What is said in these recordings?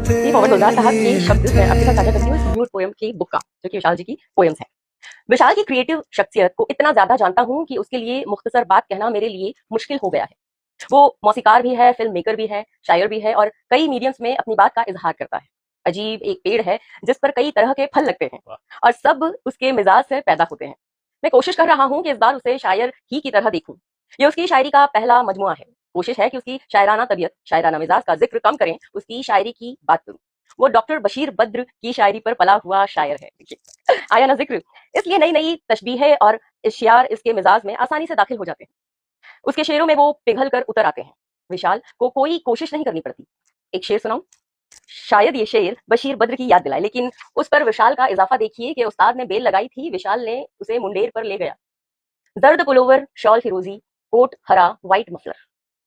ये मोहम्मद गुलजार साहब के शब्द मैं आपके साथ साझा करती हूँ इस न्यूड पोएम की बुक का, जो कि विशाल जी की पोएम्स है। विशाल की क्रिएटिव शख्सियत को इतना ज्यादा जानता हूँ कि उसके लिए मुख्तसर बात कहना मेरे लिए मुश्किल हो गया है। वो मौसीकार भी है, फिल्म मेकर भी है, शायर भी है और कई मीडियम्स में अपनी बात का इजहार करता है। अजीब एक पेड़ है जिस पर कई तरह के फल लगते हैं और सब उसके मिजाज से पैदा होते हैं। मैं कोशिश कर रहा हूँ कि इस बार उसे शायर ही की तरह देखूं। ये उसकी शायरी का पहला मजमुआ है। कोशिश है कि उसकी शायराना तबीयत, शायराना मिजाज का जिक्र कम करें, उसकी शायरी की बात करूं। वो डॉक्टर बशीर बद्र की शायरी पर पला हुआ शायर है। देखिए आया ना जिक्र, इसलिए नई नई तशबीहें और इश्यार इसके मिजाज में आसानी से दाखिल हो जाते हैं। उसके शेरों में वो पिघल कर उतर आते हैं। विशाल को कोई कोशिश नहीं करनी पड़ती। एक शेर सुनाऊं? शायद ये शेर बशीर बद्र की याद दिलाए, लेकिन उस पर विशाल का इजाफा देखिए कि उस्ताद ने बेल लगाई थी, विशाल ने उसे मुंडेर पर ले गया। जर्द पुलोवर शॉल फिरोजी, कोट हरा व्हाइट मफलर।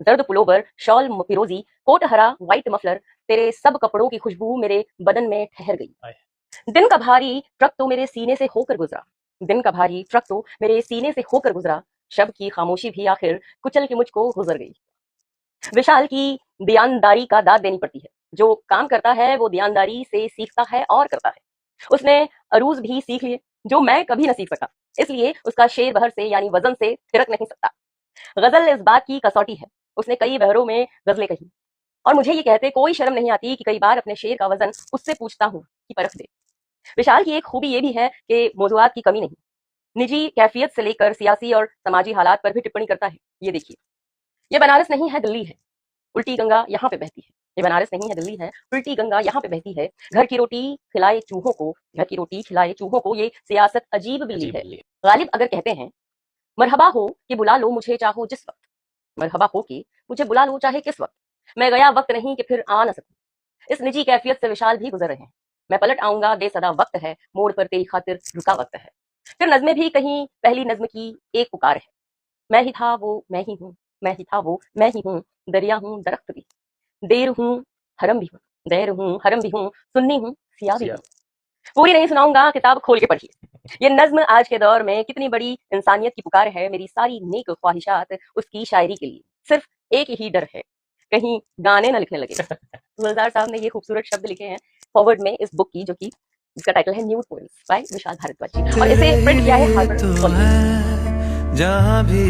जर्द पुलोवर शॉल फिरोजी, कोट हरा व्हाइट मफलर, तेरे सब कपड़ों की खुशबू मेरे बदन में ठहर गई। दिन का भारी ट्रक तो मेरे सीने से होकर गुजरा। दिन का भारी ट्रक तो मेरे सीने से होकर गुजरा, शब की खामोशी भी आखिर कुचल के मुझको गुजर गई। विशाल की दयानदारी का दाद देनी पड़ती है। जो काम करता है वो दयानदारी से सीखता है और करता है। उसने अरूज भी सीख लिए जो मैं कभी न सीख सका, इसलिए उसका शेर बहर से यानी वजन से थिरक नहीं सकता। गजल इस बात की कसौटी है, उसने कई बहरों में गजलें कही और मुझे ये कहते कोई शर्म नहीं आती कि कई बार अपने शेर का वजन उससे पूछता हूँ कि परख दे। विशाल की एक खूबी ये भी है कि मौजूआत की कमी नहीं, निजी कैफियत से लेकर सियासी और समाजी हालात पर भी टिप्पणी करता है। ये देखिए, ये बनारस नहीं है दिल्ली है, उल्टी गंगा यहाँ पे बहती है। ये बनारस नहीं है दिल्ली है, उल्टी गंगा यहाँ पे बहती है। घर की रोटी खिलाए चूहों को, घर की रोटी खिलाए चूहों को, ये सियासत अजीब बिल्ली है। गालिब अगर कहते हैं मरहबा हो कि बुला लो मुझे चाहो जिस वक्त, मरहबा हो कि मुझे बुला लो चाहे किस वक्त, मैं गया वक्त नहीं कि फिर आ न सकूं। इस निजी कैफियत से विशाल भी गुजर रहे हैं। मैं पलट आऊंगा बेसदा वक्त है, मोड़ पर तेरी खातिर रुका वक्त है। फिर नज्में भी कहीं पहली नज्म की एक पुकार है। मैं ही था वो मैं ही हूँ, मैं ही था वो मैं ही हूँ, दरिया हूँ दरख्त भी, देर हूँ हरम भी हूँ, देर हूँ हरम भी हूँ, सुन्नी हूँ सिया भी हूँ। पूरी नहीं सुनाऊंगा, किताब खोल के पढ़िए। ये नज्म आज के दौर में कितनी बड़ी इंसानियत की पुकार है। मेरी सारी नेक ख्वाहिशात उसकी शायरी के लिए, सिर्फ एक ही डर है कहीं गाने ना लिखने लगे। गुलजार साहब ने ये खूबसूरत शब्द लिखे हैं फॉरवर्ड में इस बुक की, जो कि जिसका टाइटल है nude poems bye Vishal Bhardwaj, और इसे प्रिंट किया है हार्वर्ड कॉलेज। जहां भी